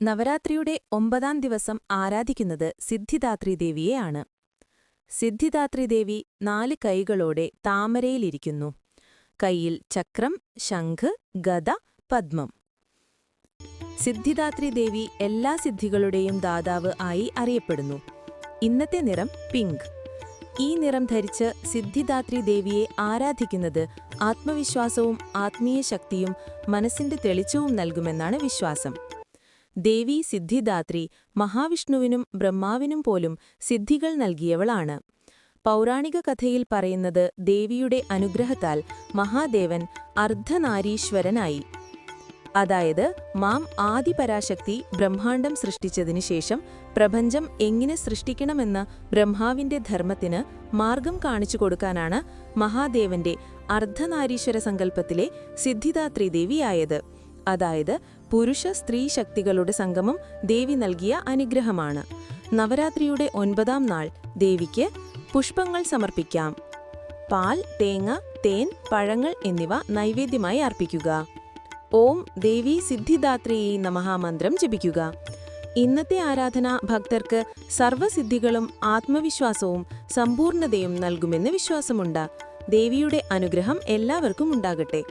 നവരാത്രിയുടെ 9ാം ദിവസം ആരാധിക്കുന്നത് സിദ്ധിദാത്രി ദേവിയെയാണ്. സിദ്ധിദാത്രി ദേവി 4 കൈകളോടെ താമരയിലിരിക്കുന്നു. കൈയിൽ ചക്രം, ശംഖ്, ഗദ, പദ്മം. സിദ്ധിദാത്രി ദേവി എല്ലാ സിദ്ധികളുടെയും ദാതാവ് ആയി അറിയപ്പെടുന്നു. ഇന്നത്തെ നിറം പിങ്ക്. ഈ നിറം ധരിച്ച് സിദ്ധിദാത്രി ദേവിയെ ആരാധിക്കുന്നത് ആത്മവിശ്വാസവും ആത്മീയ ശക്തിയും മനസ്സിന്റെ തെളിച്ചവും നൽകുമെന്നാണ് വിശ്വാസം. ദേവി സിദ്ധിദാത്രി മഹാവിഷ്ണുവിനും ബ്രഹ്മാവിനും പോലും സിദ്ധികൾ നൽകിയവളാണ്. പൗരാണിക കഥയിൽ പറയുന്നത് ദേവിയുടെ അനുഗ്രഹത്താൽ മഹാദേവൻ അർദ്ധനാരീശ്വരനായി. അതായത് മാം ആദിപരാശക്തി ബ്രഹ്മാണ്ഡം സൃഷ്ടിച്ചതിനു ശേഷം പ്രപഞ്ചം എങ്ങനെ സൃഷ്ടിക്കണമെന്ന ബ്രഹ്മാവിന്റെ ധർമ്മത്തിന് മാർഗം കാണിച്ചു കൊടുക്കാനാണ് മഹാദേവന്റെ അർദ്ധനാരീശ്വര സങ്കല്പത്തിലെ സിദ്ധിദാത്രി ദേവിയായത്. അതായത് പുരുഷ സ്ത്രീ ശക്തികളുടെ സംഗമം ദേവി നൽകിയ അനുഗ്രഹമാണ്. നവരാത്രിയുടെ 9ാം നാൾ ദേവിക്ക് പുഷ്പങ്ങൾ സമർപ്പിക്കാം. പാൽ, തേങ്ങ, തേൻ, പഴങ്ങൾ എന്നിവ നൈവേദ്യമായി അർപ്പിക്കുക. ഓം ദേവി സിദ്ധിദാത്രിയേ നമഃ മന്ത്രം ജപിക്കുക. ഇന്നത്തെ ആരാധന ഭക്തർക്ക് സർവ്വസിദ്ധികളും ആത്മവിശ്വാസവും സമ്പൂർണ്ണതയും നൽകുമെന്ന് വിശ്വാസമുണ്ട്. ദേവിയുടെ അനുഗ്രഹം എല്ലാവർക്കും ഉണ്ടാകട്ടെ.